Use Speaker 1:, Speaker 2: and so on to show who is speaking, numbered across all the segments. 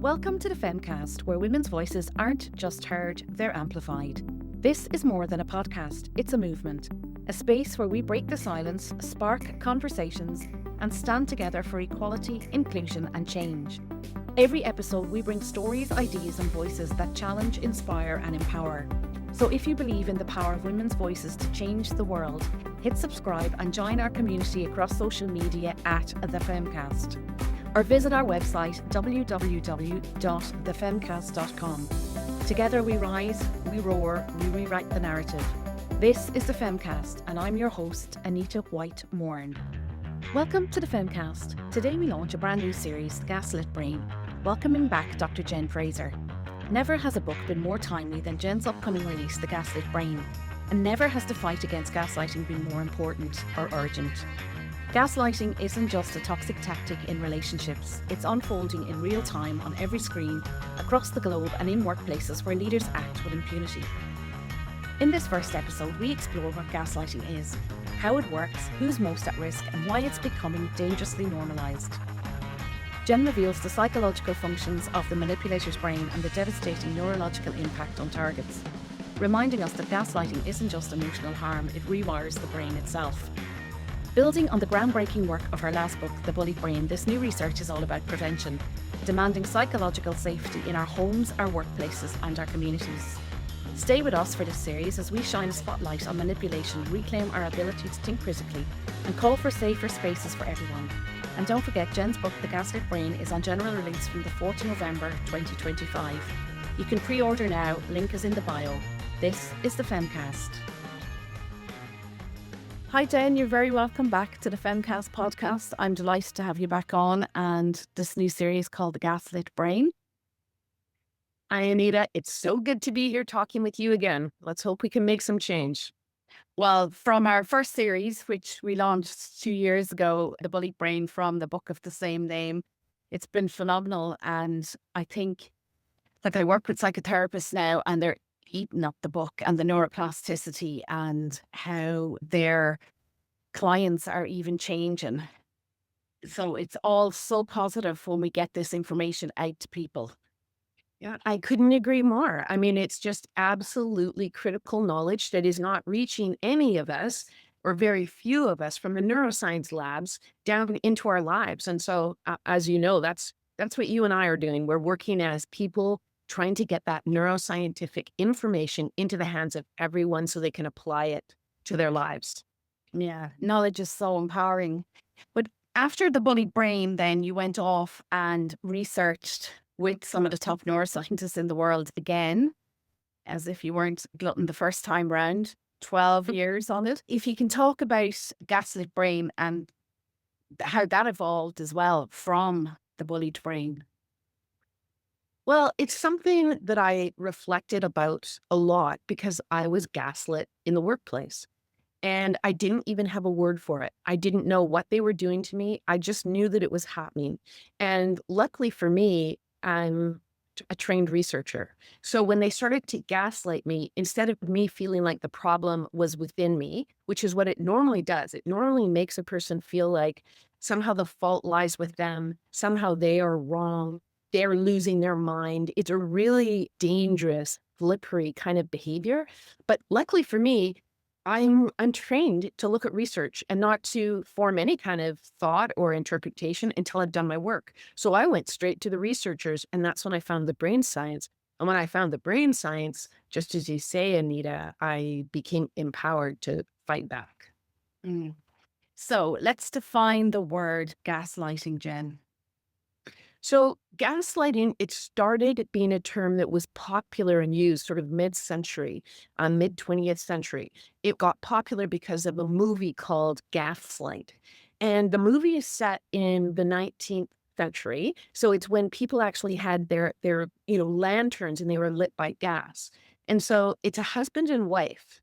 Speaker 1: Welcome to the FEMCAST, where women's voices aren't just heard, they're amplified. This is more than a podcast, it's a movement. A space where we break the silence, spark conversations, and stand together for equality, inclusion, and change. Every episode, we bring stories, ideas, and voices that challenge, inspire, and empower. So if you believe in the power of women's voices to change the world, hit subscribe and join our community across social media at The FEMCAST. Or visit our website www.thefemcast.com. Together we rise, we roar, we rewrite the narrative. This is the FEMCAST, and I'm your host, Anita White-Morn. Welcome to the FEMCAST. Today we launch a brand new series, The Gaslit Brain, welcoming back Dr Jen Fraser. Never has a book been more timely than Jen's upcoming release, The Gaslit Brain, and never has the fight against gaslighting been more important or urgent. Gaslighting isn't just a toxic tactic in relationships, it's unfolding in real time on every screen, across the globe and in workplaces where leaders act with impunity. In this first episode, we explore what gaslighting is, how it works, who's most at risk, and why it's becoming dangerously normalised. Jen reveals the psychological functions of the manipulator's brain and the devastating neurological impact on targets, reminding us that gaslighting isn't just emotional harm, it rewires the brain itself. Building on the groundbreaking work of her last book, The Bullied Brain, this new research is all about prevention, demanding psychological safety in our homes, our workplaces, and our communities. Stay with us for this series as we shine a spotlight on manipulation, reclaim our ability to think critically, and call for safer spaces for everyone. And don't forget, Jen's book, The Gaslit Brain, is on general release from the 4th of November 2025. You can pre-order now, link is in the bio. This is the FEMCAST. Hi Jen, you're very welcome back to the FEMCAST podcast. I'm delighted to have you back on and this new series called The Gaslit Brain.
Speaker 2: Hi Anita, it's so good to be here talking with you again. Let's hope we can make some change.
Speaker 1: Well, from our first series, which we launched 2 years ago, The Bullied Brain, from the book of the same name, it's been phenomenal. And I think that I work with psychotherapists now and they're eating up the book and the neuroplasticity and how their clients are even changing. So it's all so positive when we get this information out to people.
Speaker 2: Yeah, I couldn't agree more. I mean, it's just absolutely critical knowledge that is not reaching any of us or very few of us from the neuroscience labs down into our lives. And so, as you know, that's what you and I are doing. We're working as people trying to get that neuroscientific information into the hands of everyone so they can apply it to their lives.
Speaker 1: Yeah, knowledge is so empowering. But after The Bullied Brain, then you went off and researched with some of the top neuroscientists in the world again, as if you weren't glutton the first time round, 12 years on it. If you can talk about Gaslit Brain and how that evolved as well from The Bullied Brain.
Speaker 2: Well, it's something that I reflected about a lot because I was gaslit in the workplace and I didn't even have a word for it. I didn't know what they were doing to me. I just knew that it was happening. And luckily for me, I'm a trained researcher. So when they started to gaslight me, instead of me feeling like the problem was within me, which is what it normally does, it normally makes a person feel like somehow the fault lies with them, somehow they are wrong, they're losing their mind. It's a really dangerous, slippery kind of behavior. But luckily for me, I'm trained to look at research and not to form any kind of thought or interpretation until I've done my work. So I went straight to the researchers, and that's when I found the brain science. And when I found the brain science, just as you say, Anita, I became empowered to fight back.
Speaker 1: So let's define the word gaslighting, Jen.
Speaker 2: So gaslighting, it started being a term that was popular and used sort of mid-century, mid-20th century. It got popular because of a movie called Gaslight. And the movie is set in the 19th century. So it's when people actually had their lanterns and they were lit by gas. And so it's a husband and wife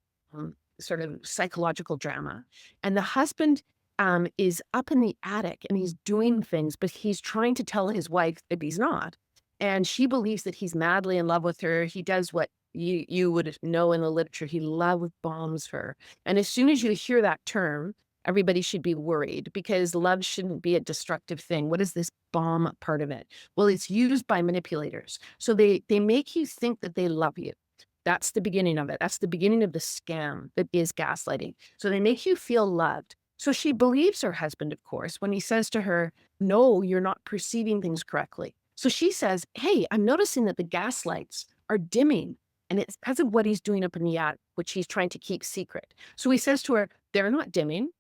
Speaker 2: sort of psychological drama. And the husband is up in the attic and he's doing things, but he's trying to tell his wife that he's not. And she believes that he's madly in love with her. He does what you would know in the literature. He love bombs her. And as soon as you hear that term, Everybody should be worried because love shouldn't be a destructive thing. What is this bomb part of it? Well, it's used by manipulators. So they make you think that they love you. That's the beginning of it. That's the beginning of the scam that is gaslighting. So they make you feel loved. So she believes her husband, of course, when he says to her, no, you're not perceiving things correctly. So she says, hey, I'm noticing that the gas lights are dimming. And it's because of what he's doing up in the attic, which he's trying to keep secret. So he says to her, they're not dimming.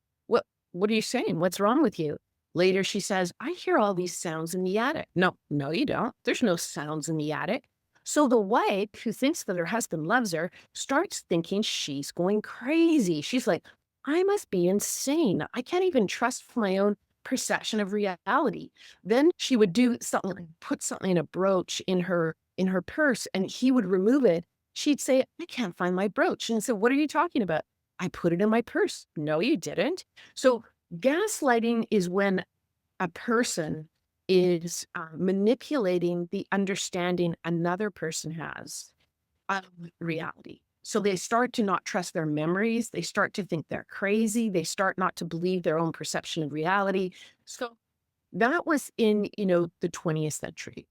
Speaker 2: What are you saying? What's wrong with you? Later, she says, I hear all these sounds in the attic. No, you don't. There's no sounds in the attic. So the wife, who thinks that her husband loves her, starts thinking she's going crazy. She's like, I must be insane. I can't even trust my own perception of reality. Then she would do something like put something in a brooch in her purse, and he would remove it. She'd say, I can't find my brooch. And so, what are you talking about? I put it in my purse. No, you didn't. So gaslighting is when a person is manipulating the understanding another person has of reality. So they start to not trust their memories. They start to think they're crazy. They start not to believe their own perception of reality. So that was in, the 20th century.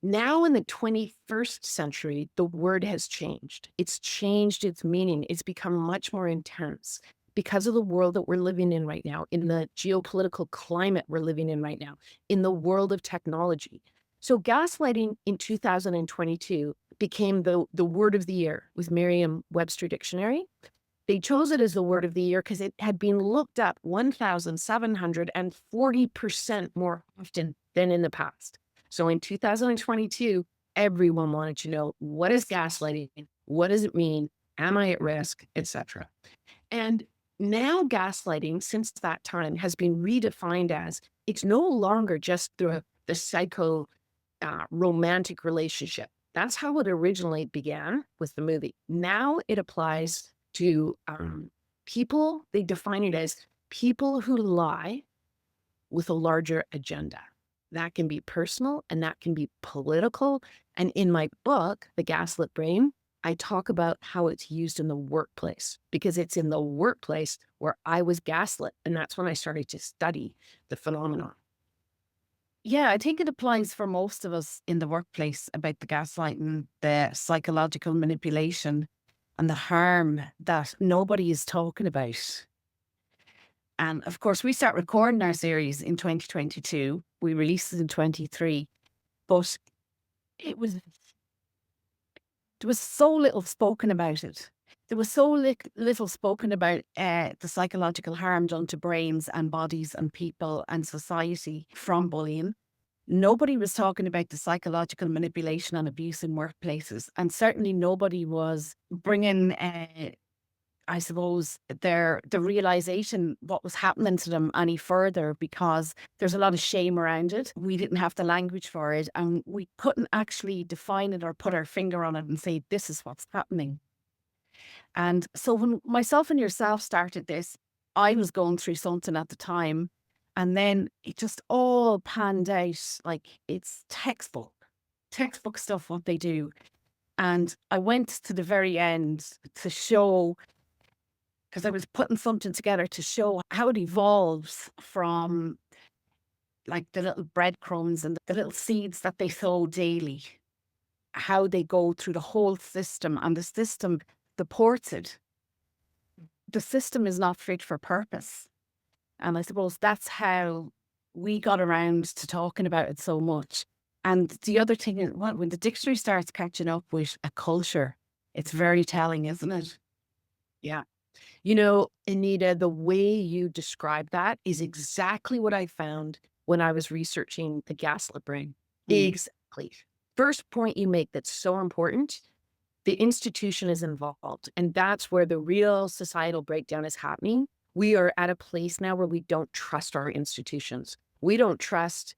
Speaker 2: Now in the 21st century, the word has changed. It's changed its meaning. It's become much more intense because of the world that we're living in right now, in the geopolitical climate we're living in right now, in the world of technology. So gaslighting in 2022 became the word of the year with Merriam-Webster Dictionary. They chose it as the word of the year because it had been looked up 1,740% more often than in the past. So in 2022, everyone wanted to know, what is gaslighting? What does it mean? Am I at risk, etc. And now gaslighting, since that time, has been redefined as it's no longer just the psycho romantic relationship. That's how it originally began with the movie. Now it applies to people. They define it as people who lie with a larger agenda. That can be personal and that can be political. And in my book, The Gaslit Brain, I talk about how it's used in the workplace, because it's in the workplace where I was gaslit. And that's when I started to study the phenomenon.
Speaker 1: Yeah, I think it applies for most of us in the workplace about the gaslighting, the psychological manipulation, and the harm that nobody is talking about. And of course, we start recording our series in 2022. We released it in 23, but it was there was so little spoken about it. There was so little spoken about the psychological harm done to brains and bodies and people and society from bullying. Nobody was talking about the psychological manipulation and abuse in workplaces. And certainly nobody was bringing, I suppose, the realization what was happening to them any further, because there's a lot of shame around it. We didn't have the language for it, and we couldn't actually define it or put our finger on it and say, this is what's happening. And so when myself and yourself started this, I was going through something at the time, and then it just all panned out like it's textbook stuff, what they do. And I went to the very end to show, because I was putting something together to show how it evolves from like the little breadcrumbs and the little seeds that they sow daily, how they go through the whole system, and the system supports it. The system is not fit for purpose. And I suppose that's how we got around to talking about it so much. And the other thing is, well, when the dictionary starts catching up with a culture, it's very telling, isn't it?
Speaker 2: Yeah. Anita, the way you describe that is exactly what I found when I was researching the Gaslit Brain. Exactly. First point you make that's so important, the institution is involved. And that's where the real societal breakdown is happening. We are at a place now where we don't trust our institutions. We don't trust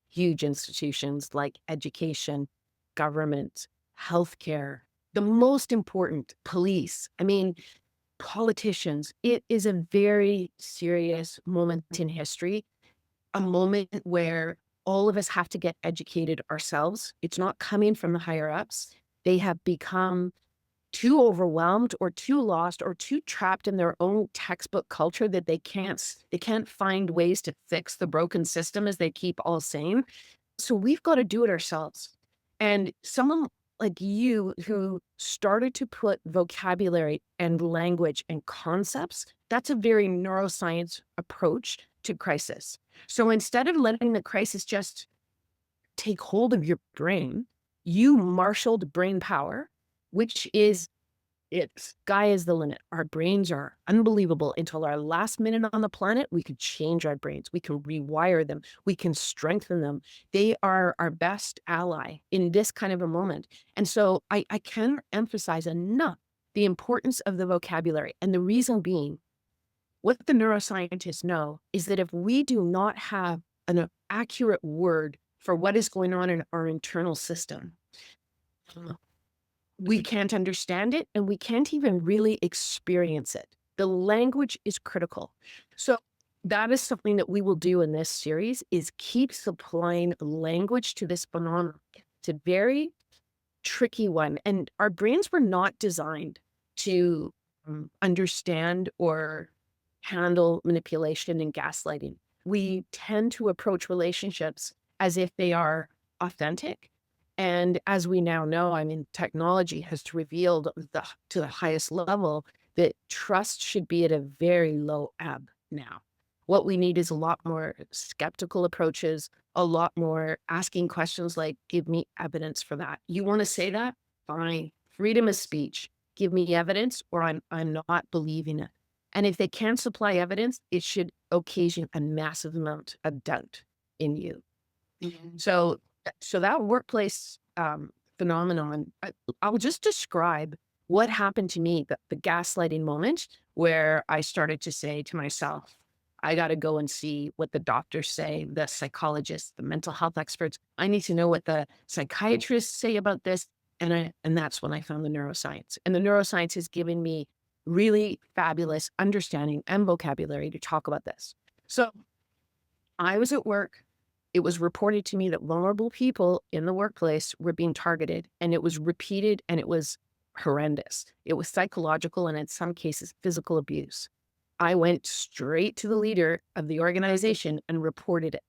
Speaker 2: huge institutions like education, government, healthcare, the most important, police. I mean, politicians. It is a very serious moment in history, a moment where all of us have to get educated ourselves. It's not coming from the higher ups. They have become too overwhelmed or too lost or too trapped in their own textbook culture that they can't find ways to fix the broken system, as they keep all saying. So we've got to do it ourselves. And someone like you who started to put vocabulary and language and concepts, that's a very neuroscience approach to crisis. So instead of letting the crisis just take hold of your brain, you marshaled brain power, which is sky is the limit. Our brains are unbelievable. Until our last minute on the planet, we could change our brains. We can rewire them. We can strengthen them. They are our best ally in this kind of a moment. And so I can't emphasize enough the importance of the vocabulary. And the reason being, what the neuroscientists know is that if we do not have an accurate word for what is going on in our internal system, we can't understand it, and we can't even really experience it. The language is critical. So that is something that we will do in this series, is keep supplying language to this phenomenon. It's a very tricky one. And our brains were not designed to understand or handle manipulation and gaslighting. We tend to approach relationships as if they are authentic. And as we now know, I mean, technology has revealed to the highest level that trust should be at a very low ebb now. What we need is a lot more skeptical approaches, a lot more asking questions like, give me evidence for that. You want to say that? Fine. Freedom of speech. Give me evidence, or I'm not believing it. And if they can't supply evidence, it should occasion a massive amount of doubt in you. Mm-hmm. So that workplace phenomenon, I'll just describe what happened to me, the gaslighting moment where I started to say to myself, I got to go and see what the doctors say, the psychologists, the mental health experts. I need to know what the psychiatrists say about this. And that's when I found the neuroscience. And the neuroscience has given me really fabulous understanding and vocabulary to talk about this. So I was at work. It was reported to me that vulnerable people in the workplace were being targeted, and it was repeated, and it was horrendous. It was psychological and in some cases physical abuse. I went straight to the leader of the organization and reported it.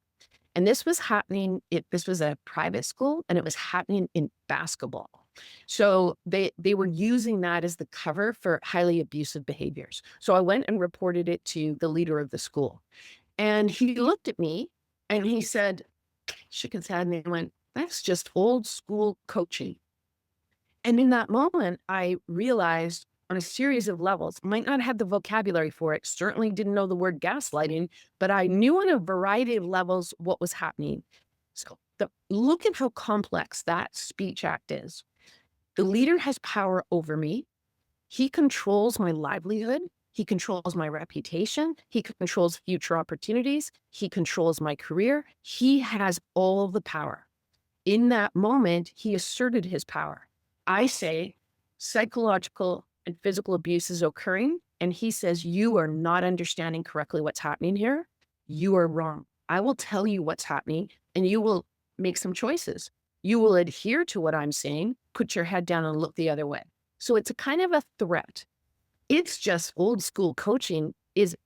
Speaker 2: And this was happening, this was a private school, and it was happening in basketball. So they were using that as the cover for highly abusive behaviors. So I went and reported it to the leader of the school. And he looked at me and he said, shook his head and he went, that's just old school coaching. And in that moment, I realized on a series of levels, might not have the vocabulary for it, certainly didn't know the word gaslighting, but I knew on a variety of levels what was happening. So look at how complex that speech act is. The leader has power over me. He controls my livelihood. He controls my reputation. He controls future opportunities. He controls my career. He has all the power. In that moment, he asserted his power. I say psychological and physical abuse is occurring, and he says, you are not understanding correctly what's happening here. You are wrong. I will tell you what's happening, and you will make some choices. You will adhere to what I'm saying, put your head down and look the other way. So it's a kind of a threat. It's just old school coaching is,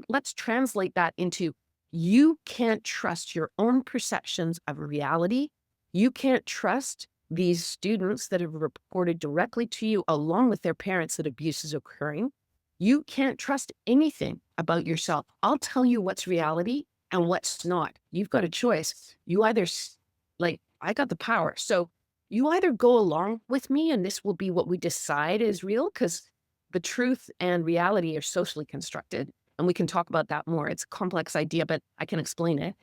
Speaker 2: let's translate that into, you can't trust your own perceptions of reality. You can't trust these students that have reported directly to you, along with their parents, that abuse is occurring. You can't trust anything about yourself. I'll tell you what's reality and what's not. You've got a choice. You either, I got the power. So you either go along with me and this will be what we decide is real, because the truth and reality are socially constructed. And we can talk about that more. It's a complex idea, but I can explain it.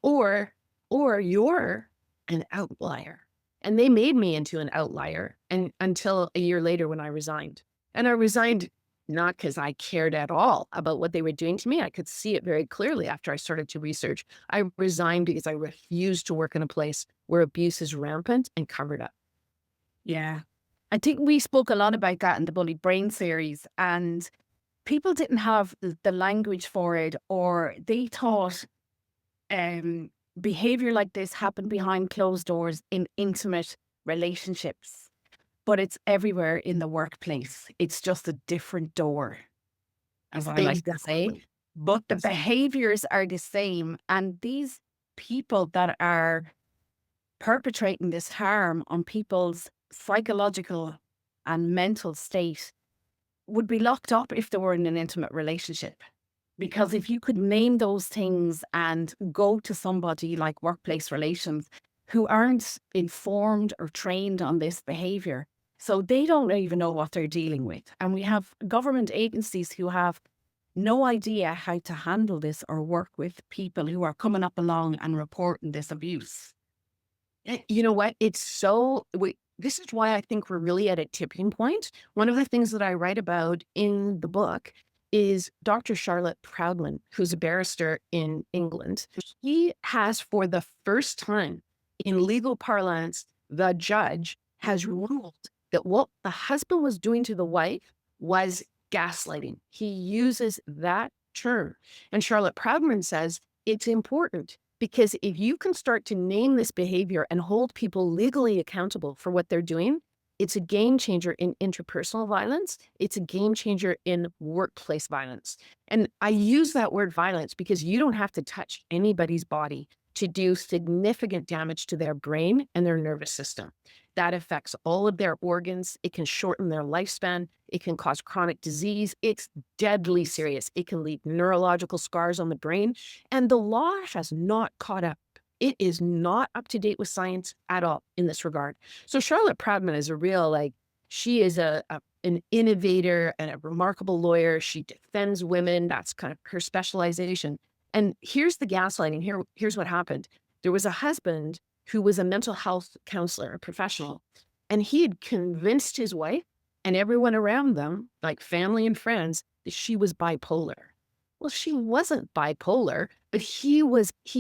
Speaker 2: Or you're an outlier. And they made me into an outlier, and until a year later when I resigned. And I resigned not because I cared at all about what they were doing to me. I could see it very clearly after I started to research. I resigned because I refused to work in a place where abuse is rampant and covered up.
Speaker 3: Yeah. I think we spoke a lot about that in the Bullied Brain series, and people didn't have the language for it, or they thought behavior like this happened behind closed doors in intimate relationships. but it's everywhere in the workplace. It's just a different door, as I like to say.
Speaker 2: Exactly.
Speaker 3: But the behaviors are the same. And these people that are perpetrating this harm on people's psychological and mental state would be locked up if they were in an intimate relationship. Because if you could name those things and go to somebody like workplace relations who aren't informed or trained on this behavior, so they don't even know what they're dealing with. And we have government agencies who have no idea how to handle this or work with people who are coming up along and reporting this abuse.
Speaker 2: You know what? This is why I think we're really at a tipping point. One of the things that I write about in the book is Dr. Charlotte Proudman, who's a barrister in England. He has, for the first time in legal parlance, the judge has ruled that what the husband was doing to the wife was gaslighting. He uses that term. And Charlotte Proudman says it's important because if you can start to name this behavior and hold people legally accountable for what they're doing, it's a game changer in interpersonal violence. It's a game changer in workplace violence. And I use that word violence because you don't have to touch anybody's body to do significant damage to their brain and their nervous system. That affects all of their organs. It can shorten their lifespan. It can cause chronic disease. It's deadly serious. It can leave neurological scars on the brain. And the law has not caught up. It is not up to date with science at all in this regard. So Charlotte Proudman is a real, she is an innovator and a remarkable lawyer. She defends women. That's kind of her specialization. And here's the gaslighting. Here's what happened. There was a husband who was a mental health counselor, a professional, and he had convinced his wife and everyone around them, like family and friends, that she was bipolar. Well, she wasn't bipolar, but he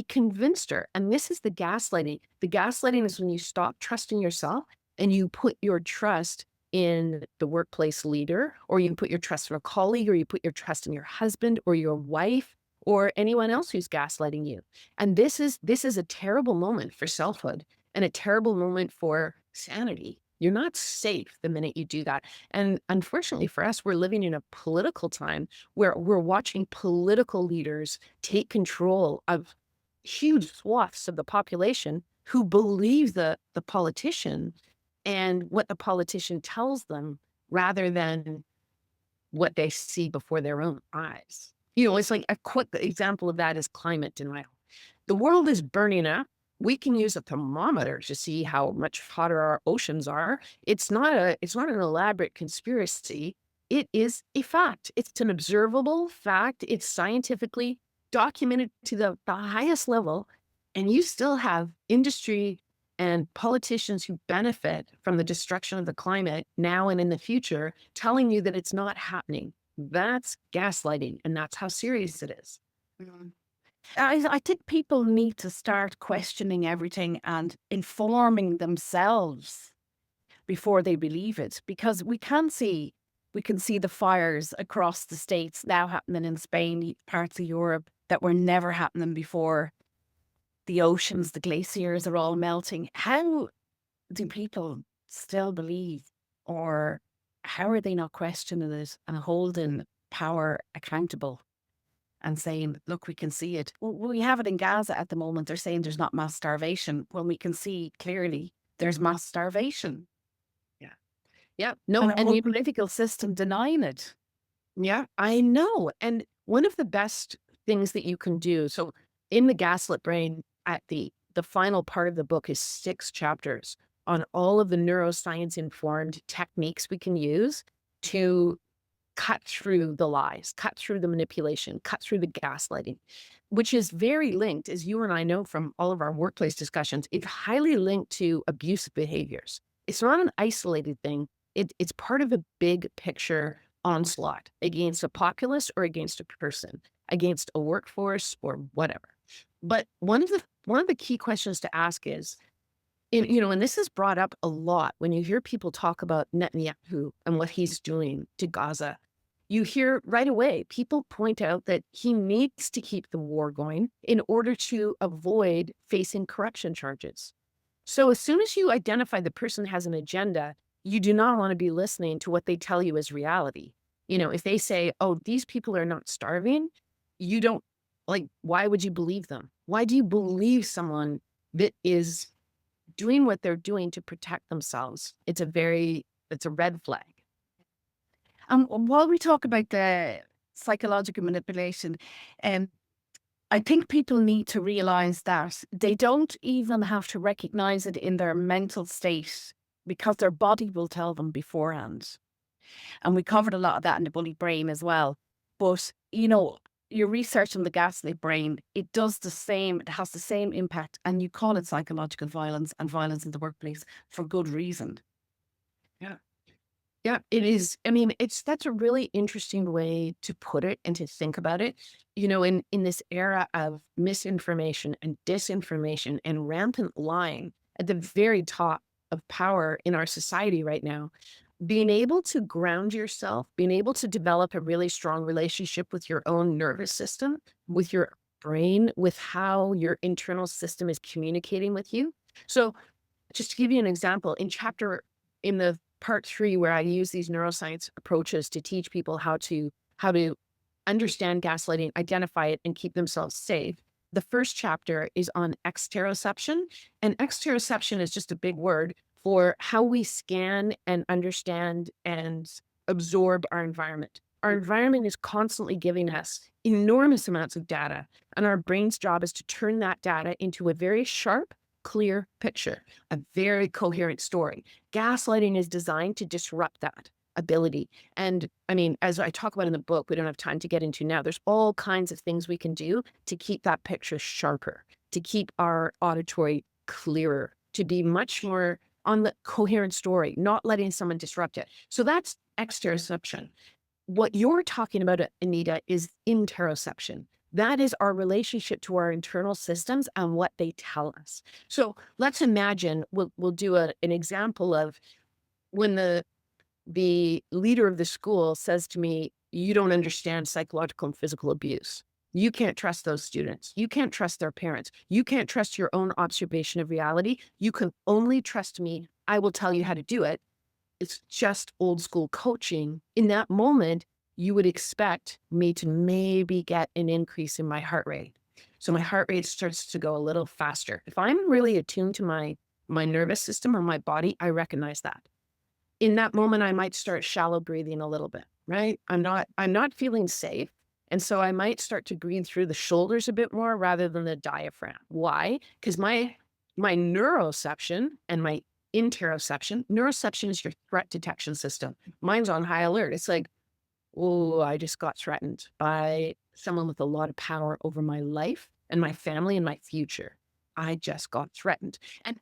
Speaker 2: convinced her. And this is the gaslighting. The gaslighting is when you stop trusting yourself and you put your trust in the workplace leader, or you put your trust in a colleague, or you put your trust in your husband or your wife or anyone else who's gaslighting you. And this is a terrible moment for selfhood and a terrible moment for sanity. You're not safe the minute you do that. And unfortunately for us, we're living in a political time where we're watching political leaders take control of huge swaths of the population who believe the politician and what the politician tells them rather than what they see before their own eyes. It's like a quick example of that is climate denial. The world is burning up. We can use a thermometer to see how much hotter our oceans are. It's not an elaborate conspiracy. It is a fact. It's an observable fact. It's scientifically documented to the highest level. And you still have industry and politicians who benefit from the destruction of the climate now and in the future telling you that it's not happening. That's gaslighting, and that's how serious it is.
Speaker 3: Mm. I think people need to start questioning everything and informing themselves before they believe it, because we can see the fires across the states now happening in Spain, parts of Europe that were never happening before. The oceans, the glaciers are all melting. How do people still believe, or how are they not questioning it and holding power accountable and saying, look, we can see it. Well, we have it in Gaza at the moment. They're saying there's not mass starvation when we can see clearly there's mass starvation.
Speaker 2: Yeah. Yeah. No,
Speaker 3: And the political system denying it.
Speaker 2: Yeah, I know. And one of the best things that you can do, so in the Gaslit Brain, at the final part of the book is 6 chapters on all of the neuroscience informed techniques we can use to cut through the lies, cut through the manipulation, cut through the gaslighting, which is very linked, as you and I know from all of our workplace discussions, it's highly linked to abusive behaviors. It's not an isolated thing. It's part of a big picture onslaught against a populace or against a person, against a workforce or whatever. But one of the key questions to ask is, and this is brought up a lot when you hear people talk about Netanyahu and what he's doing to Gaza. You hear right away, people point out that he needs to keep the war going in order to avoid facing corruption charges. So as soon as you identify the person has an agenda, you do not want to be listening to what they tell you is reality. If they say, oh, these people are not starving, you don't like, why would you believe them? Why do you believe someone that is doing what they're doing to protect themselves? It's a red flag.
Speaker 3: While we talk about the psychological manipulation, I think people need to realize that they don't even have to recognize it in their mental state because their body will tell them beforehand. And we covered a lot of that in the Bullied Brain as well. But, your research on the Gaslit Brain, it does the same, it has the same impact. And you call it psychological violence and violence in the workplace for good reason.
Speaker 2: Yeah. Yeah, it is. I mean, that's a really interesting way to put it and to think about it. In this era of misinformation and disinformation and rampant lying at the very top of power in our society right now, being able to ground yourself, being able to develop a really strong relationship with your own nervous system, with your brain, with how your internal system is communicating with you. So just to give you an example, in the part 3, where I use these neuroscience approaches to teach people how to understand gaslighting, identify it, and keep themselves safe. The first chapter is on exteroception, and exteroception is just a big word for how we scan and understand and absorb our environment. Our environment is constantly giving us enormous amounts of data, and our brain's job is to turn that data into a very sharp, clear picture, a very coherent story. Gaslighting is designed to disrupt that ability. And I mean, as I talk about in the book, we don't have time to get into now, there's all kinds of things we can do to keep that picture sharper, to keep our auditory clearer, to be much more on the coherent story, not letting someone disrupt it. So that's exteroception. What you're talking about, Anita, is interoception. That is our relationship to our internal systems and what they tell us. So let's imagine, we'll do an example of when the leader of the school says to me, you don't understand psychological and physical abuse. You can't trust those students. You can't trust their parents. You can't trust your own observation of reality. You can only trust me. I will tell you how to do it. It's just old school coaching. In that moment, you would expect me to maybe get an increase in my heart rate. So my heart rate starts to go a little faster. If I'm really attuned to my nervous system or my body, I recognize that. In that moment, I might start shallow breathing a little bit, right? I'm not feeling safe. And so I might start to breathe through the shoulders a bit more rather than the diaphragm. Why? Because my neuroception and my neuroception is your threat detection system. Mine's on high alert. It's like, oh, I just got threatened by someone with a lot of power over my life and my family and my future. I just got threatened. And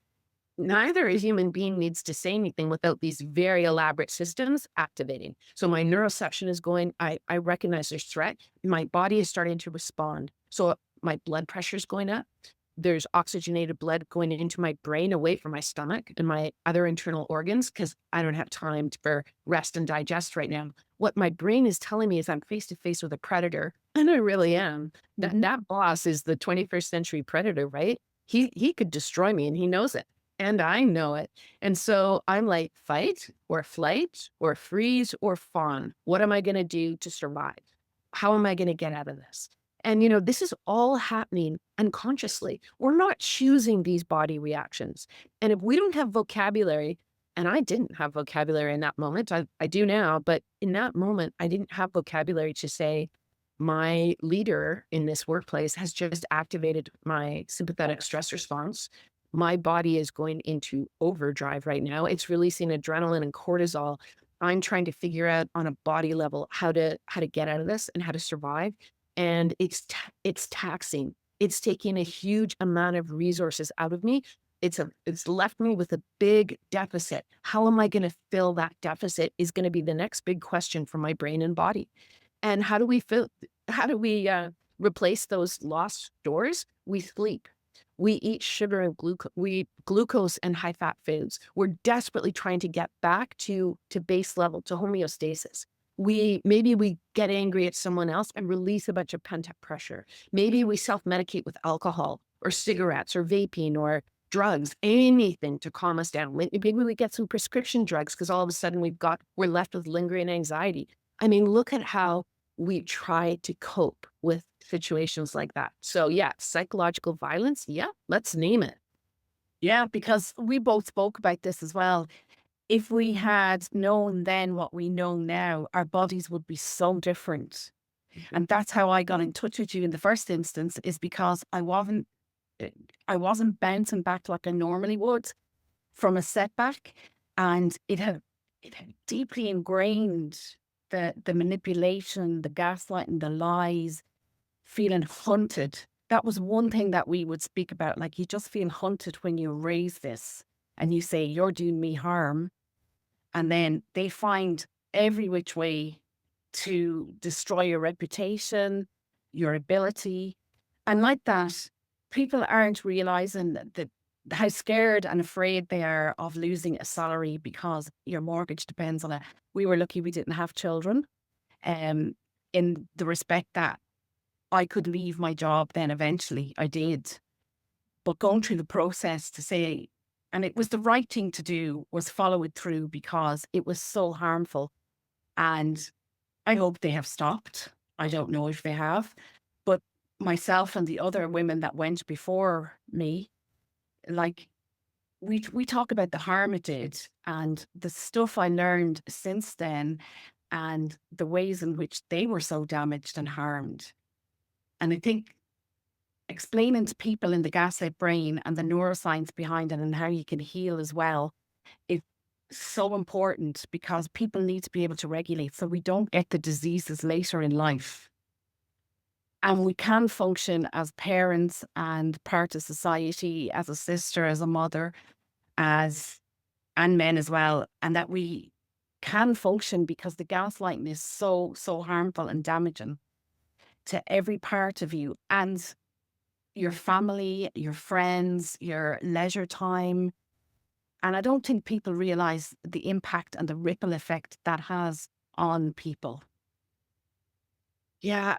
Speaker 2: neither a human being needs to say anything without these very elaborate systems activating. So my neuroception is going, I recognize there's threat. My body is starting to respond. So my blood pressure is going up. There's oxygenated blood going into my brain away from my stomach and my other internal organs because I don't have time for rest and digest right now. What my brain is telling me is I'm face to face with a predator, and I really am. That boss is the 21st century predator, right? He could destroy me, and he knows it. And I know it. And so I'm like, fight or flight or freeze or fawn. What am I going to do to survive? How am I going to get out of this? And, this is all happening unconsciously. We're not choosing these body reactions. And if we don't have vocabulary, and I didn't have vocabulary in that moment, I do now, but in that moment, I didn't have vocabulary to say, my leader in this workplace has just activated my sympathetic stress response. My body is going into overdrive right now. It's releasing adrenaline and cortisol. I'm trying to figure out on a body level how to get out of this and how to survive. And it's taxing. It's taking a huge amount of resources out of me. It's left me with a big deficit. How am I going to fill that deficit is going to be the next big question for my brain and body. And how do we replace those lost stores? We sleep. We eat sugar and glucose and high fat foods. We're desperately trying to get back to base level, to homeostasis. Maybe we get angry at someone else and release a bunch of pent up pressure. Maybe we self-medicate with alcohol or cigarettes or vaping or drugs, anything to calm us down. Maybe we get some prescription drugs because all of a sudden we're left with lingering anxiety. I mean, look at how we try to cope with situations like that. So yeah, psychological violence. Yeah, let's name it.
Speaker 3: Yeah, because we both spoke about this as well. If we had known then what we know now, our bodies would be so different. And that's how I got in touch with you in the first instance, is because I wasn't bouncing back like I normally would from a setback. And it had deeply ingrained the manipulation, the gaslighting, the lies, feeling hunted. That was one thing that we would speak about. Like, you just feel hunted when you raise this and you say, you're doing me harm. And then they find every which way to destroy your reputation, your ability. And like that, people aren't realizing that how scared and afraid they are of losing a salary because your mortgage depends on it. We were lucky we didn't have children, in the respect that I could leave my job then eventually. I did. But going through the process to say, and it was the right thing to do, was follow it through because it was so harmful. And I hope they have stopped. I don't know if they have. But myself and the other women that went before me, like, we talk about the harm it did and the stuff I learned since then and the ways in which they were so damaged and harmed. And I think explaining to people in the gaslit brain and the neuroscience behind it and how you can heal as well is so important, because people need to be able to regulate so we don't get the diseases later in life. And we can function as parents and part of society, as a sister, as a mother, and men as well. And that we can function because the gaslighting is so harmful and damaging to every part of you and your family, your friends, your leisure time. And I don't think people realize the impact and the ripple effect that has on people.
Speaker 2: Yeah.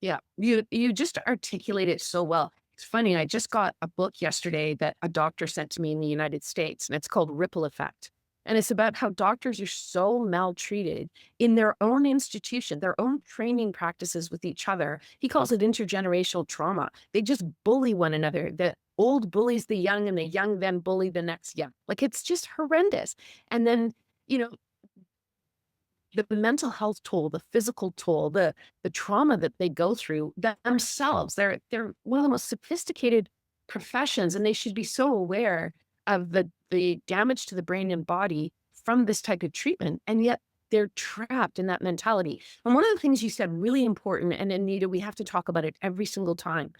Speaker 2: Yeah. You just articulate it so well. It's funny. I just got a book yesterday that a doctor sent to me in the United States, and it's called Ripple Effect. And it's about how doctors are so maltreated in their own institution, their own training practices with each other. He calls it intergenerational trauma. They just bully one another. The old bullies the young, and the young then bully the next young. Like, it's just horrendous. And then, you know, the mental health toll, the physical toll, the trauma that they go through themselves. They're one of the most sophisticated professions, and they should be so aware of the damage to the brain and body from this type of treatment. And yet they're trapped in that mentality. And one of the things you said really important, and Anita, we have to talk about it every single time.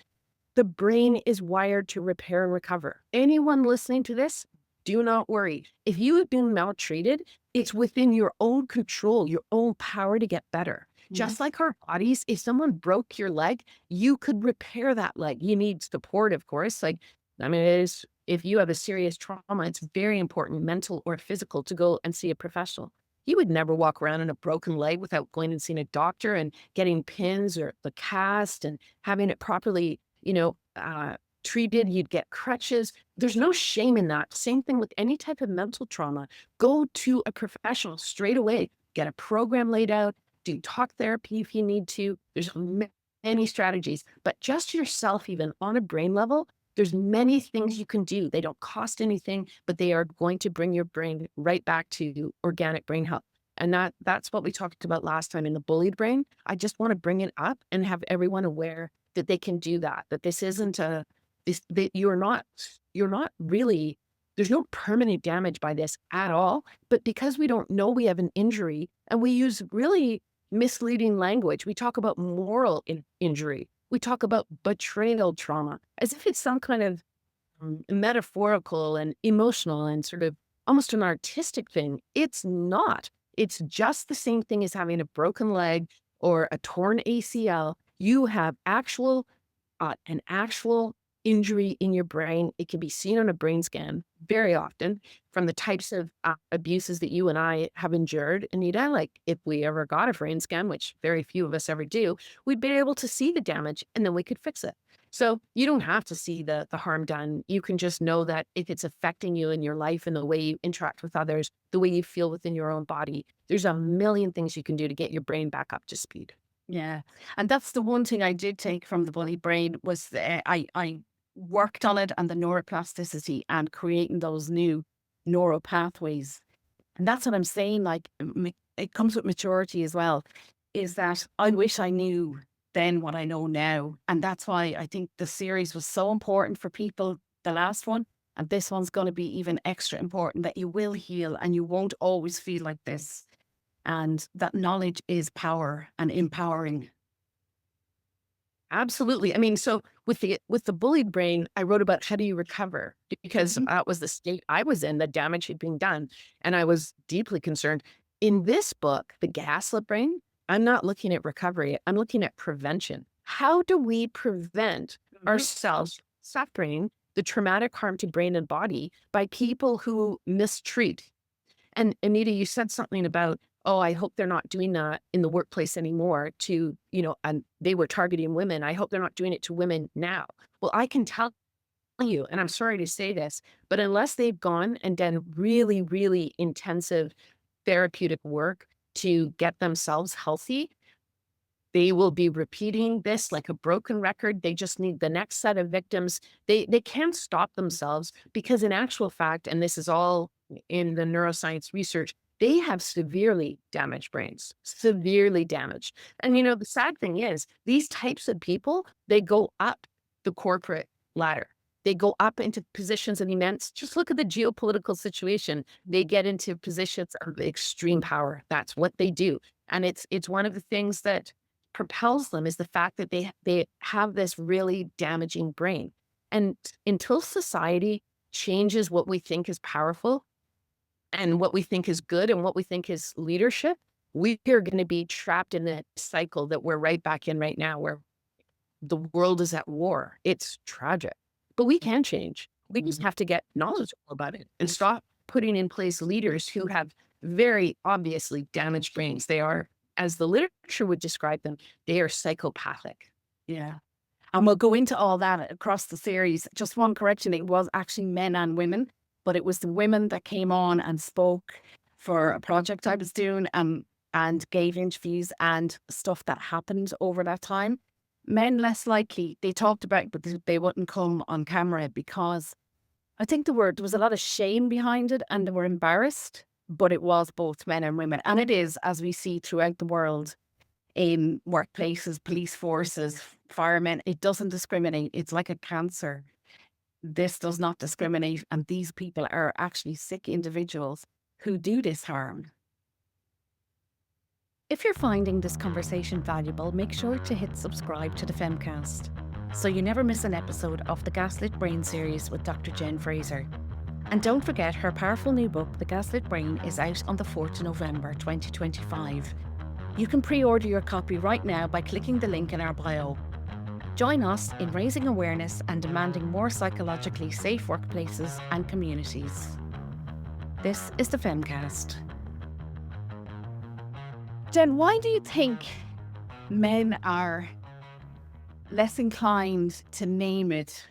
Speaker 2: The brain is wired to repair and recover. Anyone listening to this, do not worry. If you have been maltreated, it's within your own control, your own power to get better. Mm-hmm. Just like our bodies, if someone broke your leg, you could repair that leg. You need support, of course. Like, I mean, it is, if you have a serious trauma, it's very important, mental or physical, to go and see a professional. You would never walk around in a broken leg without going and seeing a doctor and getting pins or the cast and having it properly, treated. You'd get crutches. There's no shame in that. Same thing with any type of mental trauma. Go to a professional straight away. Get a program laid out. Do talk therapy if you need to. There's many strategies, but just yourself, even on a brain level, there's many things you can do. They don't cost anything, but they are going to bring your brain right back to organic brain health. And that's what we talked about last time in the Bullied Brain. I just want to bring it up and have everyone aware that they can do that this isn't that you're not really, there's no permanent damage by this at all. But because we don't know we have an injury, and we use really misleading language, we talk about moral injury. We talk about betrayal trauma as if it's some kind of metaphorical and emotional and sort of almost an artistic thing. It's not. It's just the same thing as having a broken leg or a torn ACL. You have an actual injury in your brain. It can be seen on a brain scan very often from the types of abuses that you and I have endured. Anita, like, if we ever got a brain scan, which very few of us ever do, we'd be able to see the damage and then we could fix it. So you don't have to see the harm done. You can just know that if it's affecting you in your life and the way you interact with others, the way you feel within your own body, there's a million things you can do to get your brain back up to speed.
Speaker 3: Yeah. And that's the one thing I did take from the Bullied Brain was I worked on it and the neuroplasticity and creating those new neural pathways. And that's what I'm saying. Like it comes with maturity as well, is that I wish I knew then what I know now. And that's why I think the series was so important for people, the last one. And this one's going to be even extra important, that you will heal and you won't always feel like this. And that knowledge is power and empowering.
Speaker 2: Absolutely. I mean, so with the bullied brain, I wrote about how do you recover, because that was the state I was in, the damage had been done. And I was deeply concerned. In this book, The Gaslit Brain, I'm not looking at recovery. I'm looking at prevention. How do we prevent ourselves suffering the traumatic harm to brain and body by people who mistreat? And Anita, you said something about, oh, I hope they're not doing that in the workplace anymore to, and they were targeting women. I hope they're not doing it to women now. Well, I can tell you, and I'm sorry to say this, but unless they've gone and done really, really intensive therapeutic work to get themselves healthy, they will be repeating this like a broken record. They just need the next set of victims. They can't stop themselves because in actual fact, and this is all in the neuroscience research, they have severely damaged brains, severely damaged. And the sad thing is these types of people, they go up the corporate ladder. They go up into positions of immense, just look at the geopolitical situation. They get into positions of extreme power. That's what they do. And it's one of the things that propels them is the fact that they have this really damaging brain. And until society changes what we think is powerful and what we think is good and what we think is leadership, we are going to be trapped in the cycle that we're right back in right now, where the world is at war. It's tragic, but we can change. We just have to get knowledgeable about it and stop putting in place leaders who have very obviously damaged brains. They are, as the literature would describe them, they are psychopathic.
Speaker 3: Yeah. And we'll go into all that across the series. Just one correction, it was actually men and women, but it was the women that came on and spoke for a project I was doing and gave interviews and stuff that happened over that time. Men less likely, they talked about it, but they wouldn't come on camera because I think there was a lot of shame behind it and they were embarrassed, but it was both men and women. And it is, as we see throughout the world, in workplaces, police forces, firemen, it doesn't discriminate. It's like a cancer. This does not discriminate. And these people are actually sick individuals who do this harm.
Speaker 1: If you're finding this conversation valuable, make sure to hit subscribe to the FEMCAST so you never miss an episode of the Gaslit Brain series with Dr. Jen Fraser. And don't forget, her powerful new book, The Gaslit Brain, is out on the 4th of November 2025. You can pre-order your copy right now by clicking the link in our bio. Join us in raising awareness and demanding more psychologically safe workplaces and communities. This is the FEMCAST.
Speaker 3: Jen, why do you think men are less inclined to name it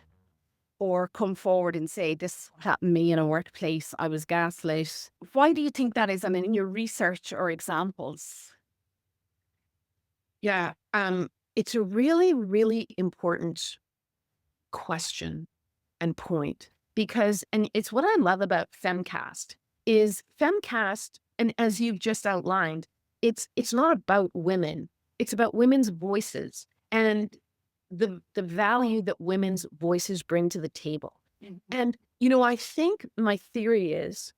Speaker 3: or come forward and say, this happened to me in a workplace, I was gaslit? Why do you think that is? I mean, in your research or examples?
Speaker 2: Yeah, it's a really, really important question and point because, and it's what I love about FEMCAST, and as you've just outlined, it's not about women. It's about women's voices and the value that women's voices bring to the table. And, I think my theory is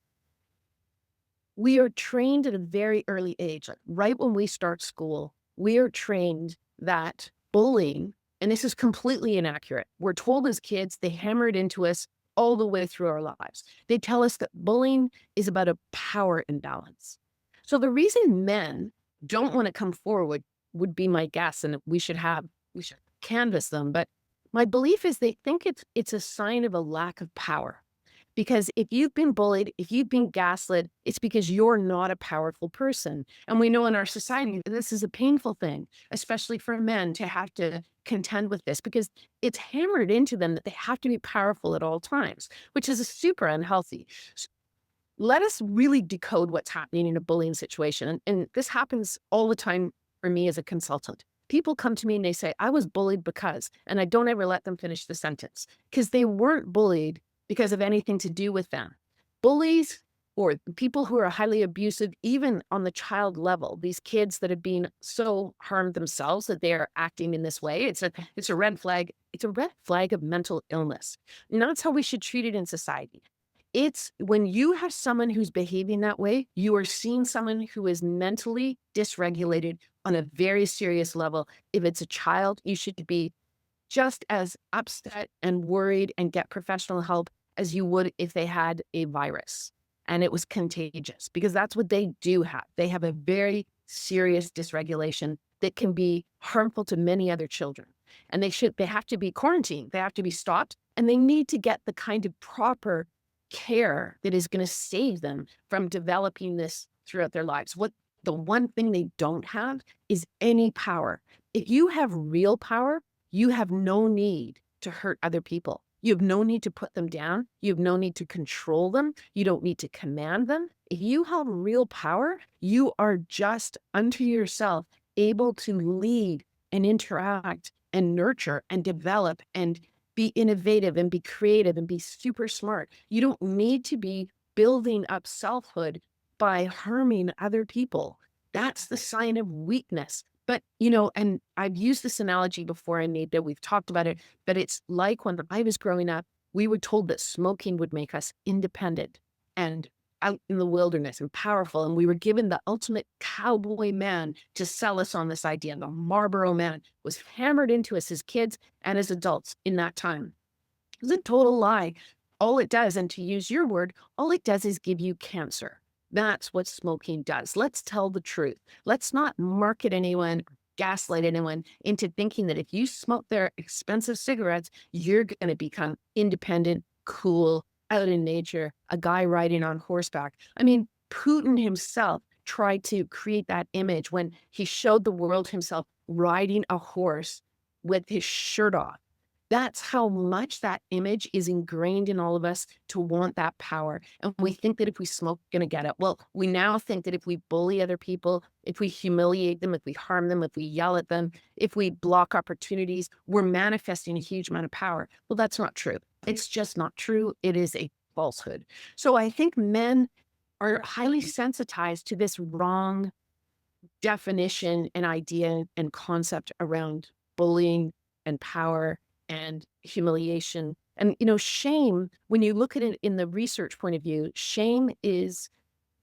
Speaker 2: we are trained at a very early age, like right when we start school, we are trained that bullying, and this is completely inaccurate. We're told as kids, they hammer it into us all the way through our lives. They tell us that bullying is about a power imbalance. So the reason men don't want to come forward would be my guess, and we should canvass them. But my belief is they think it's a sign of a lack of power. Because if you've been bullied, if you've been gaslit, it's because you're not a powerful person. And we know in our society, this is a painful thing, especially for men to have to contend with this, because it's hammered into them that they have to be powerful at all times, which is super unhealthy. Let us really decode what's happening in a bullying situation. And this happens all the time for me as a consultant. People come to me and they say, I was bullied because, and I don't ever let them finish the sentence, because they weren't bullied because of anything to do with them. Bullies or people who are highly abusive, even on the child level, these kids that have been so harmed themselves that they are acting in this way, it's a red flag. It's a red flag of mental illness. And that's how we should treat it in society. It's when you have someone who's behaving that way, you are seeing someone who is mentally dysregulated on a very serious level. If it's a child, you should be just as upset and worried and get professional help as you would if they had a virus and it was contagious, because that's what they do have. They have a very serious dysregulation that can be harmful to many other children. And they have to be quarantined. They have to be stopped, and they need to get the kind of proper care that is going to save them from developing this throughout their lives. What the one thing they don't have is any power. If you have real power, you have no need to hurt other people. You have no need to put them down. You have no need to control them. You don't need to command them. If you have real power, you are just unto yourself able to lead and interact and nurture and develop and be innovative and be creative and be super smart. You don't need to be building up selfhood by harming other people. That's the sign of weakness. But, and I've used this analogy before, Anita, we've talked about it, but it's like when I was growing up, we were told that smoking would make us independent and out in the wilderness and powerful. And we were given the ultimate cowboy man to sell us on this idea. The Marlboro man was hammered into us as kids and as adults in that time. It's a total lie. All it does, and to use your word, all it does is give you cancer. That's what smoking does. Let's tell the truth. Let's not market anyone, gaslight anyone into thinking that if you smoke their expensive cigarettes, you're going to become independent, cool, out in nature, a guy riding on horseback. I mean, Putin himself tried to create that image when he showed the world himself riding a horse with his shirt off. That's how much that image is ingrained in all of us to want that power. And we think that if we smoke, we're going to get it. Well, we now think that if we bully other people, if we humiliate them, if we harm them, if we yell at them, if we block opportunities, we're manifesting a huge amount of power. Well, that's not true. It's just not true. It is a falsehood. So I think men are highly sensitized to this wrong definition and idea and concept around bullying and power and humiliation. And, shame, when you look at it in the research point of view, shame is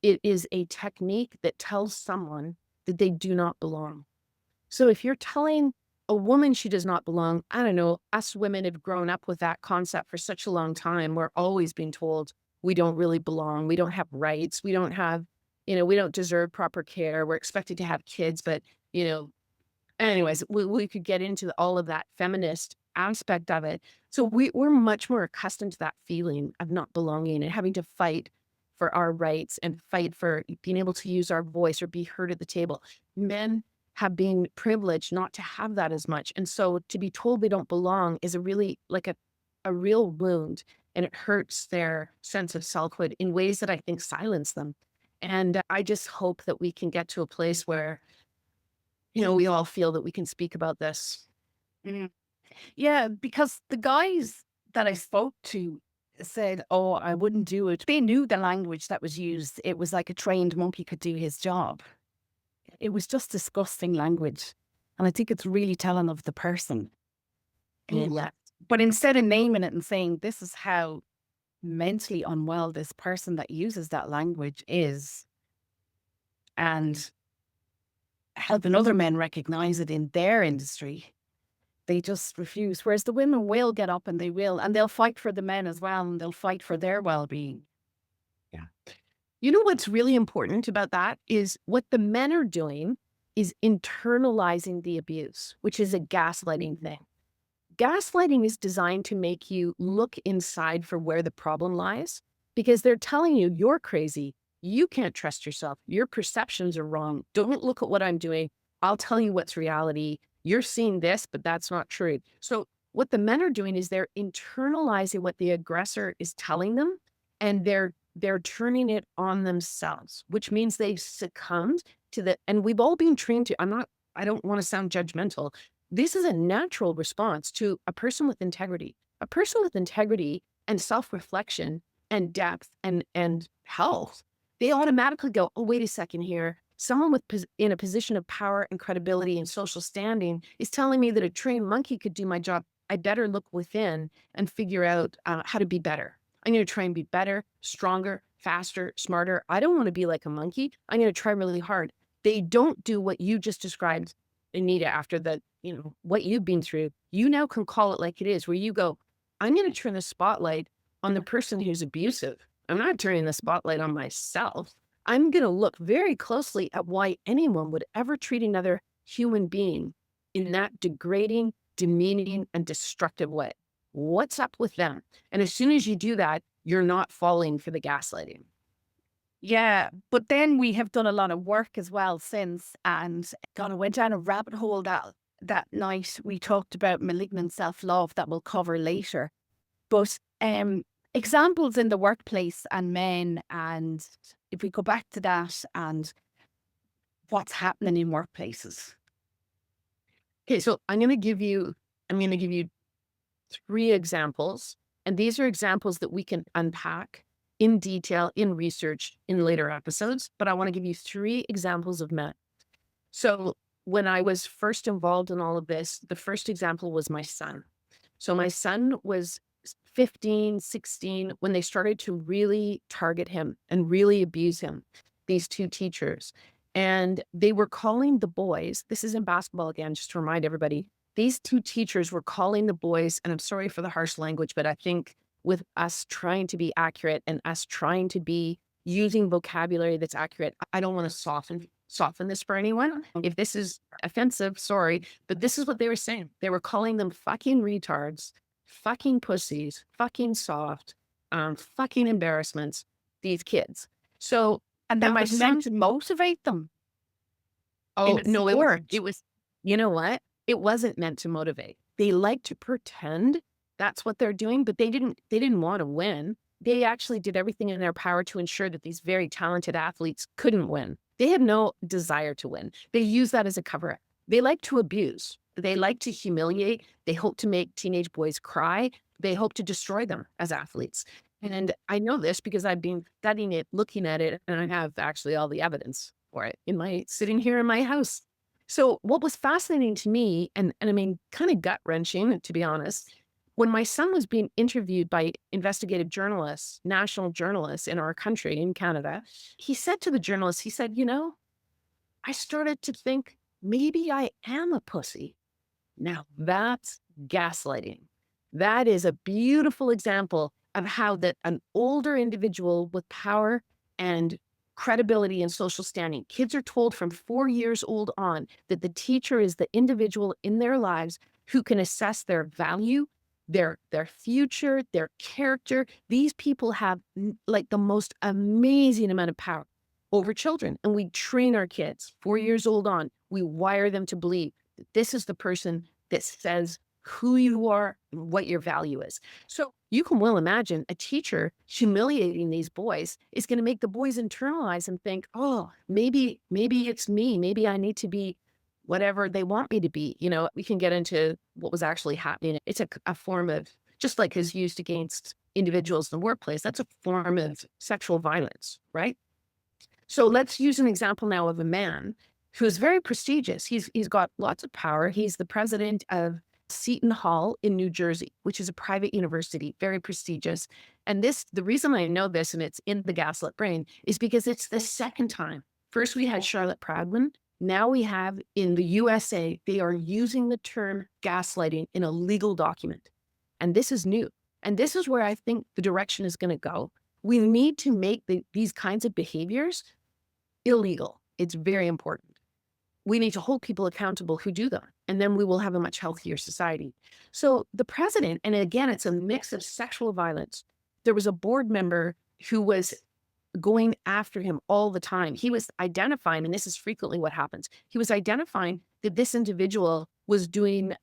Speaker 2: a technique that tells someone that they do not belong. So if you're telling a woman she does not belong, I don't know, us women have grown up with that concept for such a long time. We're always being told we don't really belong. We don't have rights. We don't have, we don't deserve proper care. We're expected to have kids, but, anyways, we could get into all of that feminist aspect of it. So we're much more accustomed to that feeling of not belonging and having to fight for our rights and fight for being able to use our voice or be heard at the table. Men have been privileged not to have that as much. And so to be told they don't belong is a really like a real wound, and it hurts their sense of selfhood in ways that I think silence them. And I just hope that we can get to a place where, we all feel that we can speak about this.
Speaker 3: Mm. Yeah, because the guys that I spoke to said, oh, I wouldn't do it. They knew the language that was used. It was like a trained monkey could do his job. It was just disgusting language. And I think it's really telling of the person.
Speaker 2: Yeah.
Speaker 3: But instead of naming it and saying, this is how mentally unwell this person that uses that language is, and helping other men recognize it in their industry, they just refuse. Whereas the women will get up and they'll fight for the men as well, and they'll fight for their well-being.
Speaker 2: Yeah. You know what's really important about that is what the men are doing is internalizing the abuse, which is a gaslighting thing. Gaslighting is designed to make you look inside for where the problem lies because they're telling you you're crazy. You can't trust yourself. Your perceptions are wrong. Don't look at what I'm doing. I'll tell you what's reality. You're seeing this, but that's not true. So what the men are doing is they're internalizing what the aggressor is telling them, and they're turning it on themselves, which means they've succumbed to the, and we've all been trained to, I don't want to sound judgmental. This is a natural response to a person with integrity. A person with integrity and self-reflection and depth and health, they automatically go, oh, wait a second here. Someone in a position of power and credibility and social standing is telling me that a trained monkey could do my job. I better look within and figure out how to be better. I'm going to try and be better, stronger, faster, smarter. I don't want to be like a monkey. I'm going to try really hard. They don't do what you just described, Anita, after the, what you've been through. You now can call it like it is, where you go, I'm going to turn the spotlight on the person who's abusive. I'm not turning the spotlight on myself. I'm going to look very closely at why anyone would ever treat another human being in that degrading, demeaning, and destructive way. What's up with them? And as soon as you do that, you're not falling for the gaslighting.
Speaker 3: Yeah, but then we have done a lot of work as well since, and kind of went down a rabbit hole that night. We talked about malignant self-love that we'll cover later. But examples in the workplace and men, and if we go back to that and what's happening in workplaces.
Speaker 2: Okay, so I'm going to give you 3 examples, and these are examples that we can unpack in detail, in research, in later episodes, but I want to give you 3 examples of men. So when I was first involved in all of this, the first example was my son. So my son was 15, 16, when they started to really target him and really abuse him, these 2 teachers. And they were calling the boys, this is in basketball again, just to remind everybody, these 2 teachers were calling the boys, and I'm sorry for the harsh language, but I think with us trying to be accurate and us trying to be using vocabulary that's accurate, I don't want to soften this for anyone. If this is offensive, sorry, but this is what they were saying. They were calling them fucking retards, fucking pussies, fucking soft, fucking embarrassments, these kids. So,
Speaker 3: And that was meant to motivate them.
Speaker 2: oh, no, it was, you know what? It wasn't meant to motivate. They like to pretend that's what they're doing, but they didn't want to win. They actually did everything in their power to ensure that these very talented athletes couldn't win. They had no desire to win. They use that as a cover-up. They like to abuse. They like to humiliate. They hope to make teenage boys cry. They hope to destroy them as athletes. And I know this because I've been studying it, looking at it, and I have actually all the evidence for it sitting here in my house. So what was fascinating to me, and I mean, kind of gut-wrenching, to be honest, when my son was being interviewed by investigative journalists, national journalists in our country, in Canada, he said to the journalist, he said, I started to think maybe I am a pussy. Now that's gaslighting. That is a beautiful example of how that an older individual with power and credibility and social standing, kids are told from 4 years old on that the teacher is the individual in their lives who can assess their value, their future, their character. These people have like the most amazing amount of power over children. And we train our kids 4 years old on. We wire them to believe that this is the person that says who you are and what your value is. So you can well imagine a teacher humiliating these boys is going to make the boys internalize and think, oh, maybe it's me. Maybe I need to be whatever they want me to be. We can get into what was actually happening. It's a form of, just like is used against individuals in the workplace, that's a form of sexual violence, right? So let's use an example now of a man who's very prestigious. He's got lots of power. He's the president of Seton Hall in New Jersey, which is a private university, very prestigious. And the reason I know this, and it's in the Gaslit Brain, is because it's the second time. First, we had Charlotte Proudman. Now we have in the USA, they are using the term gaslighting in a legal document. And this is new. And this is where I think the direction is going to go. We need to make these kinds of behaviors illegal. It's very important. we need to hold people accountable who do them. And then we will have a much healthier society. So the president, and again, it's a mix of sexual violence. There was a board member who was going after him all the time. He was identifying, and this is frequently what happens, he was identifying that this individual was doing,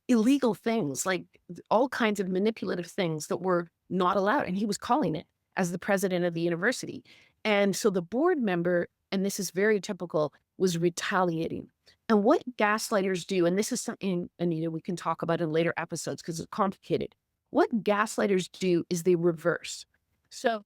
Speaker 2: illegal things, like all kinds of manipulative things that were not allowed. And he was calling it as the president of the university. And so the board member, and this is very typical, was retaliating. And what gaslighters do, and this is something, Anita, we can talk about in later episodes because it's complicated. What gaslighters do is they reverse. So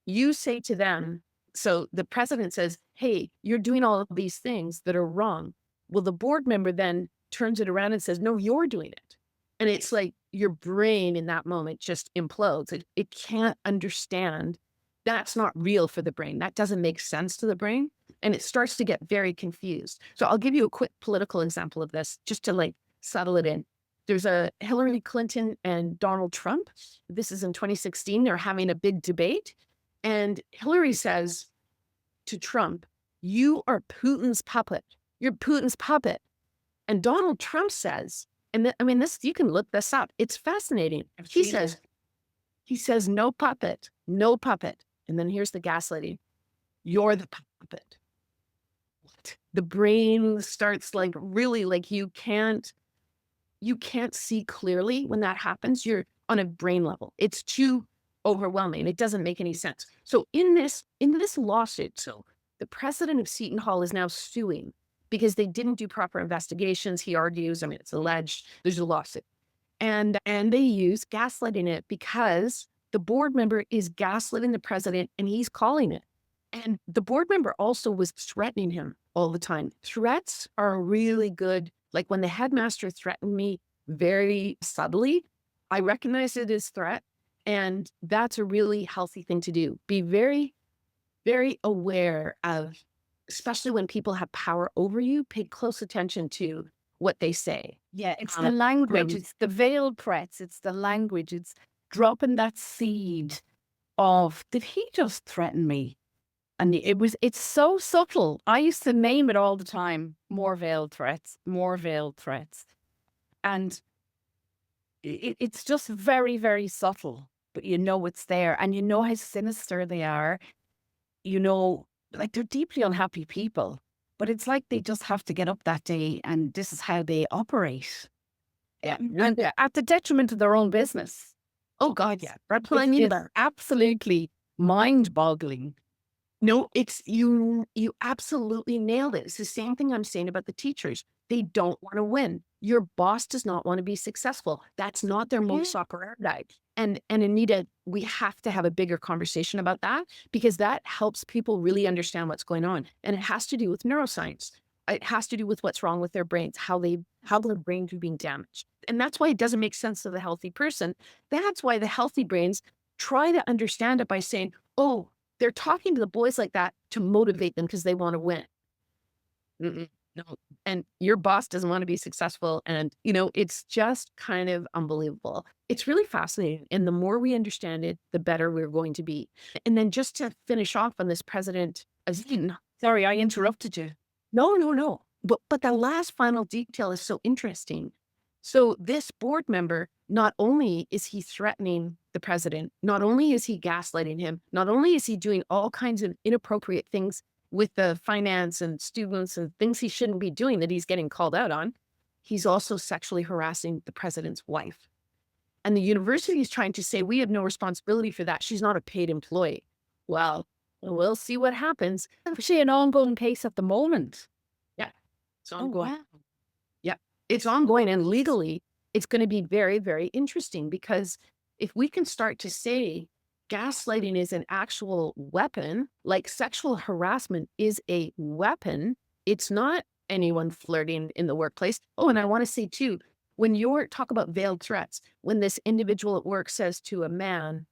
Speaker 2: you say to them, so the president says, hey, you're doing all of these things that are wrong. Well, the board member then turns it around and says, no, you're doing it. And it's like your brain in that moment just implodes. It can't understand. That's not real for the brain. That doesn't make sense to the brain. And it starts to get very confused. So I'll give you a quick political example of this just to like settle it in. There's a Hillary Clinton and Donald Trump. This is in 2016. They're having a big debate. And Hillary says to Trump, you are Putin's puppet. You're Putin's puppet. And Donald Trump says, and this, you can look this up. It's fascinating. He says, no puppet, no puppet. And then here's the gaslighting. You're the puppet. What? The brain starts like really like you can't see clearly when that happens. You're on a brain level. It's too overwhelming. It doesn't make any sense. So in this lawsuit, so the president of Seton Hall is now suing because they didn't do proper investigations. He argues, it's alleged, there's a lawsuit. And they use gaslighting it because the board member is gaslighting the president and he's calling it. And the board member also was threatening him all the time. Threats are really good. Like when the headmaster threatened me very subtly, I recognized it as threat. And that's a really healthy thing to do. Be very, very aware of, especially when people have power over you, pay close attention to what they say.
Speaker 3: Yeah, it's the language, it's the veiled threats, it's the language, it's dropping that seed of, did he just threaten me? And it's so subtle. I used to name it all the time, more veiled threats, more veiled threats. And it's just very, very subtle, but it's there and how sinister they are. Like they're deeply unhappy people, but it's like they just have to get up that day and this is how they operate. Yeah. And at the detriment of their own business.
Speaker 2: Oh God, yeah.
Speaker 3: That's what I mean about absolutely mind-boggling.
Speaker 2: No, it's you absolutely nailed it. It's the same thing I'm saying about the teachers. They don't want to win. Your boss does not want to be successful. That's not their modus operandi. And Anita, we have to have a bigger conversation about that because that helps people really understand what's going on. And it has to do with neuroscience. It has to do with what's wrong with their brains, how their brains are being damaged. And that's why it doesn't make sense to the healthy person. That's why the healthy brains try to understand it by saying, oh, they're talking to the boys like that to motivate them because they want to win. No. And your boss doesn't want to be successful. And, it's just kind of unbelievable. It's really fascinating. And the more we understand it, the better we're going to be. And then just to finish off on this President Azin.
Speaker 3: Sorry, I interrupted you.
Speaker 2: No. But the last final detail is so interesting. So this board member, not only is he threatening the president, not only is he gaslighting him, not only is he doing all kinds of inappropriate things with the finance and students and things he shouldn't be doing that he's getting called out on, he's also sexually harassing the president's wife. And the university is trying to say, we have no responsibility for that. She's not a paid employee. Well, we'll see what happens.
Speaker 3: Actually, an ongoing case at the moment.
Speaker 2: Yeah. It's ongoing.
Speaker 3: Oh, wow.
Speaker 2: Yeah. It's ongoing. And legally, it's going to be very, very interesting because if we can start to say gaslighting is an actual weapon, like sexual harassment is a weapon, it's not anyone flirting in the workplace. Oh, and I want to say too, when you're talk about veiled threats, when this individual at work says to a man,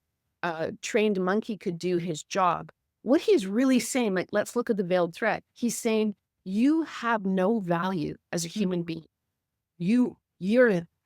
Speaker 2: a trained monkey could do his job, what he's really saying, like, let's look at the veiled threat. He's saying, you have no value as a human being. You're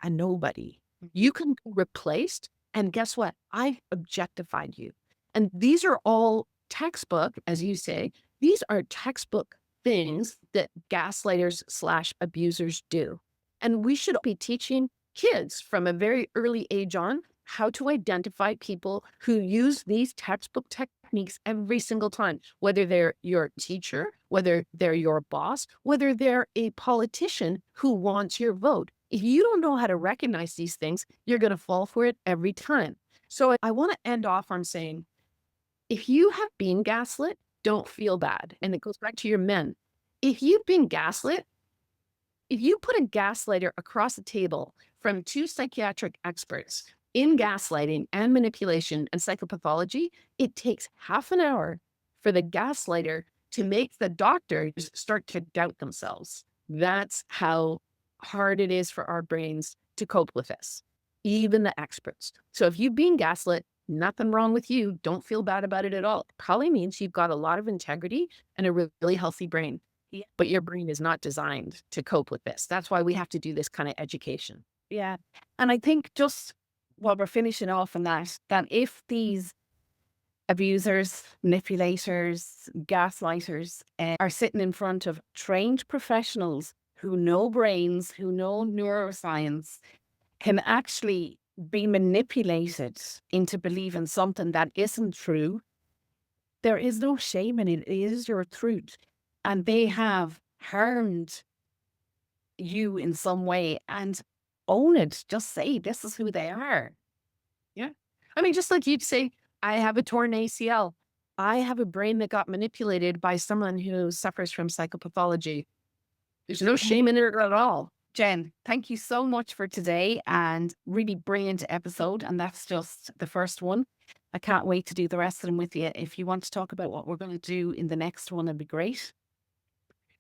Speaker 2: a nobody. You can be replaced. And guess what? I've objectified you. And these are all textbook, as you say, these are textbook things that gaslighters/abusers do. And we should be teaching kids from a very early age on how to identify people who use these textbook techniques every single time, whether they're your teacher, whether they're your boss, whether they're a politician who wants your vote. If you don't know how to recognize these things, you're going to fall for it every time. So I want to end off on saying, if you have been gaslit, don't feel bad. And it goes back to your men. If you've been gaslit, if you put a gaslighter across the table from two psychiatric experts in gaslighting and manipulation and psychopathology, it takes half an hour for the gaslighter to make the doctors start to doubt themselves. That's how hard it is for our brains to cope with this, even the experts. So if you've been gaslit, nothing wrong with you. Don't feel bad about it at all. It probably means you've got a lot of integrity and a really healthy brain.
Speaker 3: Yeah.
Speaker 2: But your brain is not designed to cope with this. That's why we have to do this kind of education.
Speaker 3: Yeah. And I think just while we're finishing off on that if these abusers, manipulators, gaslighters are sitting in front of trained professionals who know brains, who know neuroscience, can actually be manipulated into believing something that isn't true, there is no shame in it. It is your truth. And they have harmed you in some way, and own it. Just say, this is who they are.
Speaker 2: Yeah. I mean, just like you'd say, I have a torn ACL. I have a brain that got manipulated by someone who suffers from psychopathology. There's no shame in it at all.
Speaker 3: Jen, thank you so much for today, and really brilliant episode. And that's just the first one. I can't wait to do the rest of them with you. If you want to talk about what we're going to do in the next one, it'd be great.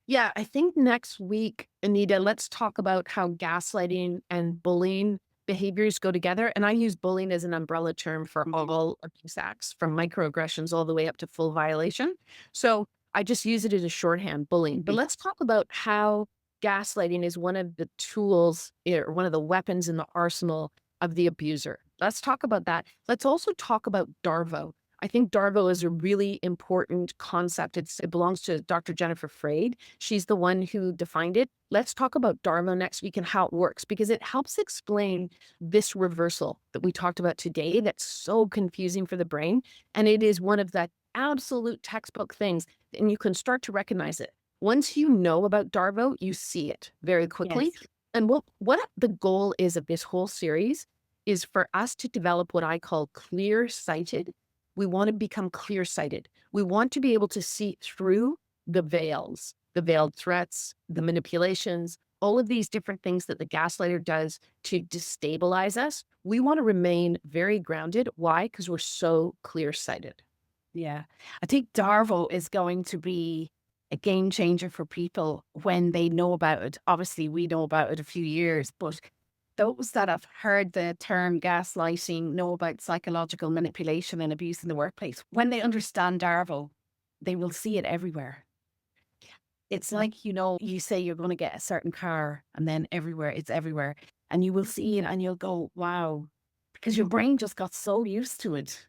Speaker 2: Yeah, I think next week, Anita, let's talk about how gaslighting and bullying behaviors go together. And I use bullying as an umbrella term for all abuse acts, from microaggressions all the way up to full violation. So I just use it as a shorthand, bullying. But let's talk about how gaslighting is one of the tools or one of the weapons in the arsenal of the abuser. Let's talk about that. Let's also talk about DARVO. I think DARVO is a really important concept. It belongs to Dr. Jen Fraser. She's the one who defined it. Let's talk about DARVO next week and how it works, because it helps explain this reversal that we talked about today that's so confusing for the brain. And it is one of the absolute textbook things, and you can start to recognize it. Once you know about DARVO, you see it very quickly.
Speaker 3: Yes.
Speaker 2: And what the goal is of this whole series is for us to develop what I call clear-sighted. We want to become clear-sighted. We want to be able to see through the veils, the veiled threats, the manipulations, all of these different things that the gaslighter does to destabilize us. We want to remain very grounded. Why? Because we're so clear-sighted.
Speaker 3: Yeah. I think DARVO is going to be a game changer for people when they know about it. Obviously, we know about it a few years, but those that have heard the term gaslighting, know about psychological manipulation and abuse in the workplace, when they understand DARVO, they will see it everywhere. It's like, you say you're going to get a certain car, and then it's everywhere. And you will see it and you'll go, wow, because your brain just got so used to it.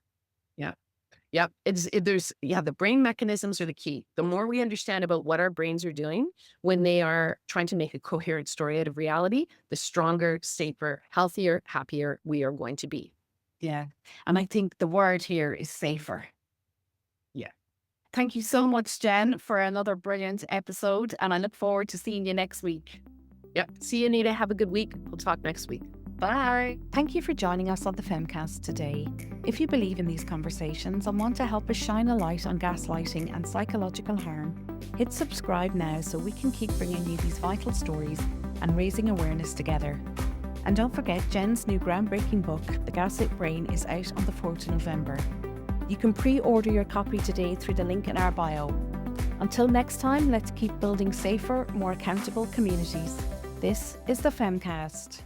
Speaker 2: Yeah. Yep. The brain mechanisms are the key. The more we understand about what our brains are doing when they are trying to make a coherent story out of reality, the stronger, safer, healthier, happier we are going to be.
Speaker 3: Yeah. And I think the word here is safer.
Speaker 2: Yeah.
Speaker 3: Thank you so much, Jen, for another brilliant episode. And I look forward to seeing you next week.
Speaker 2: Yep. See you, Anita. Have a good week. We'll talk next week.
Speaker 3: Bye.
Speaker 1: Thank you for joining us on the FEMCAST today. If you believe in these conversations and want to help us shine a light on gaslighting and psychological harm, hit subscribe now so we can keep bringing you these vital stories and raising awareness together. And don't forget, Jen's new groundbreaking book, The Gaslit Brain, is out on the 4th of November. You can pre-order your copy today through the link in our bio. Until next time, let's keep building safer, more accountable communities. This is the FEMCAST.